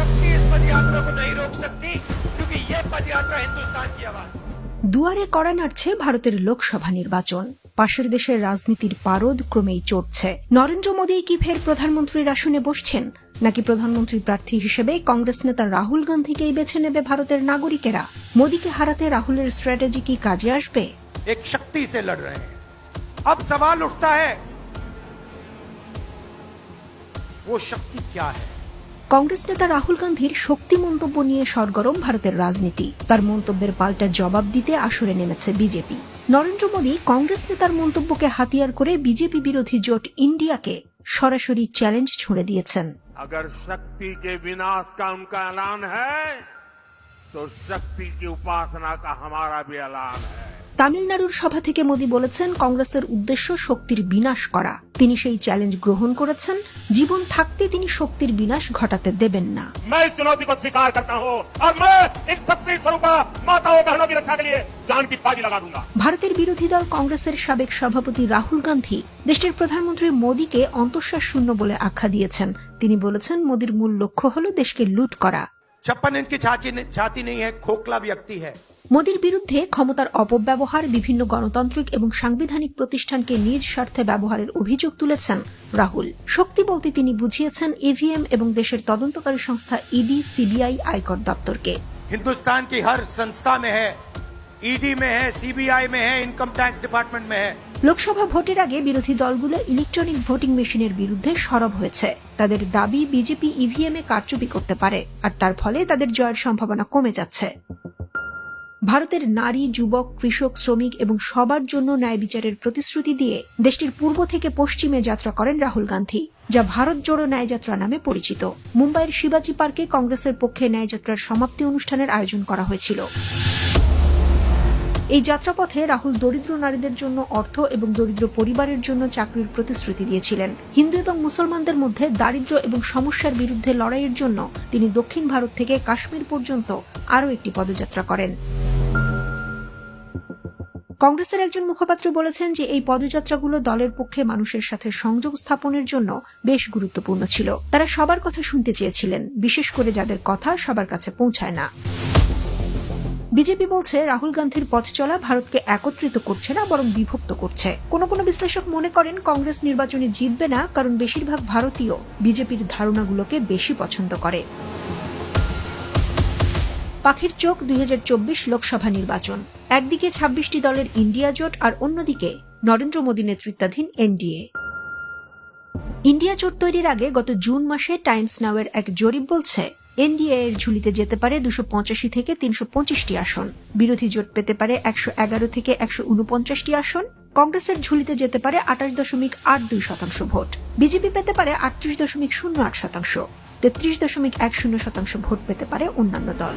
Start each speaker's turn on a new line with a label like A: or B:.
A: शक्ति इस पदयात्रा को नहीं रोक सकती क्योंकि ये पदयात्रा हिंदुस्तान की आवाज है।
B: দুয়ারে কড়া নাড়ছে ভারতের লোকসভা নির্বাচন। পাশের দেশের রাজনীতির পারদ ক্রমেই চড়ছে। নরেন্দ্র মোদী কি ফের প্রধানমন্ত্রীর আসনে বসছেন, নাকি প্রধানমন্ত্রী প্রার্থী হিসেবে কংগ্রেস নেতা রাহুল গান্ধীকেই বেছে নেবে ভারতের নাগরিকেরা? মোদীকে হারাতে রাহুলের স্ট্র্যাটেজি কি কাজে আসবে?
A: एक शक्ति से लड़ रहे हैं। अब सवाल उठता है वो शक्ति क्या है।
B: কংগ্রেস নেতা রাহুল গান্ধীর শক্তি মন্তব্য নিয়ে সরগরম ভারতের রাজনীতি। তার মন্তব্যের পাল্টা জবাব দিতে আসরে নেমেছে বিজেপি। নরেন্দ্র মোদী কংগ্রেস নেতার মন্তব্যকে হাতিয়ার করে বিজেপি বিরোধী জোট ইন্ডিয়াকে সরাসরি চ্যালেঞ্জ ছুড়ে দিয়েছেন।
C: अगर शक्ति के विनाश का उनका ऐलान है तो शक्ति की उपासना का हमारा भी ऐलान है।
B: তামিলনাড়ুর সভা থেকে মোদী বলেছেন কংগ্রেসের উদ্দেশ্য শক্তির বিনাশ করা। তিনি সেই চ্যালেঞ্জ গ্রহণ করেছেন। জীবন থাকতে তিনি শক্তির বিনাশ ঘটাতে দেবেন না।
C: मैं इस चुनौती को स्वीकार करता हूं और मैं एक शक्ति स्वरूपा माताओं बहनों की रक्षा के लिए जान की बाजी लगा दूंगा।
B: ভারতের বিরোধী দল কংগ্রেসের সাবেক সভাপতি রাহুল গান্ধী দেশটির প্রধানমন্ত্রী মোদীকে অন্তঃশ্বাস শূন্য বলে আখ্যা দিয়েছেন। তিনি বলেছেন মোদীর মূল লক্ষ্য হল দেশকে লুট করা।
A: 56 इंच की छाती नहीं है, खोखला व्यक्ति है।
B: মোদীর বিরুদ্ধে ক্ষমতার অপব্যবহার, বিভিন্ন গণতান্ত্রিক এবং সাংবিধানিক প্রতিষ্ঠানকে নিজ স্বার্থে ব্যবহারের অভিযোগ তুলেছেন রাহুল। শক্তি বলতে তিনি বুঝিয়েছেন ইভিএম এবং দেশের তদন্তকারী সংস্থা ইডি, সিবিআই, আয়কর দপ্তরকে।
A: हिंदुस्तान की हर संस्था में है, ईडी में है, सीबीआई में है, इनकम टैक्स डिपार्टमेंट में है।
B: লোকসভা ভোটের আগে বিরোধী দলগুলো ইলেকট্রনিক ভোটিং মেশিনের বিরুদ্ধে সরব হয়েছে। তাদের দাবি বিজেপি ইভিএমে কারচুপি করতে পারে, আর তার ফলে তাদের জয়ের সম্ভাবনা কমে যাচ্ছে। ভারতের নারী, যুবক, কৃষক, শ্রমিক এবং সবার জন্য ন্যায় বিচারের প্রতিশ্রুতি দিয়ে দেশটির পূর্ব থেকে পশ্চিমে যাত্রা করেন রাহুল গান্ধী, যা ভারত জোড়ো ন্যায়যাত্রা নামে পরিচিত। মুম্বাইয়ের শিবাজি পার্কে কংগ্রেসের পক্ষে ন্যায়যাত্রার সমাপ্তি অনুষ্ঠানের আয়োজন করা হয়েছিল। এই যাত্রাপথে রাহুল দরিদ্র নারীদের জন্য অর্থ এবং দরিদ্র পরিবারের জন্য চাকরির প্রতিশ্রুতি দিয়েছিলেন। হিন্দু এবং মুসলমানদের মধ্যে দারিদ্র্য এবং সমস্যার বিরুদ্ধে লড়াইয়ের জন্য তিনি দক্ষিণ ভারত থেকে কাশ্মীর পর্যন্ত আরও একটি পদযাত্রা করেন। কংগ্রেসের একজন মুখপাত্র বলেছেন যে এই পদযাত্রাগুলো দলের পক্ষে মানুষের সাথে সংযোগ স্থাপনের জন্য বেশ গুরুত্বপূর্ণ ছিল। তারা সবার কথা শুনতে চেয়েছিলেন, বিশেষ করে যাদের কথা সবার কাছে পৌঁছায় না। বিজেপি বলছে রাহুল গান্ধীর পথ চলা ভারতকে একত্রিত করছে না, বরং বিভক্ত করছে। কোন কোন বিশ্লেষক মনে করেন কংগ্রেস নির্বাচনে জিতবে না, কারণ বেশিরভাগ ভারতীয় বিজেপির ধারণাগুলোকে বেশি পছন্দ করে। পাখির চোখ 2024 লোকসভা নির্বাচন। একদিকে 26টি দলের ইন্ডিয়া জোট, আর অন্যদিকে নরেন্দ্র মোদী নেতৃত্বাধীন এনডিএ। ইন্ডিয়া জোট তৈরির আগে গত জুন মাসে টাইমস নাও এর এক জরিপ বলছে এনডিএ এর ঝুলিতে যেতে পারে 285 থেকে 325টি আসন, বিরোধী জোট পেতে পারে 111 থেকে 149টি আসন, কংগ্রেসের ঝুলিতে যেতে পারে 28.82% ভোট, বিজেপি পেতে পারে 38.08%, 33.10% ভোট পেতে পারে অন্যান্য দল।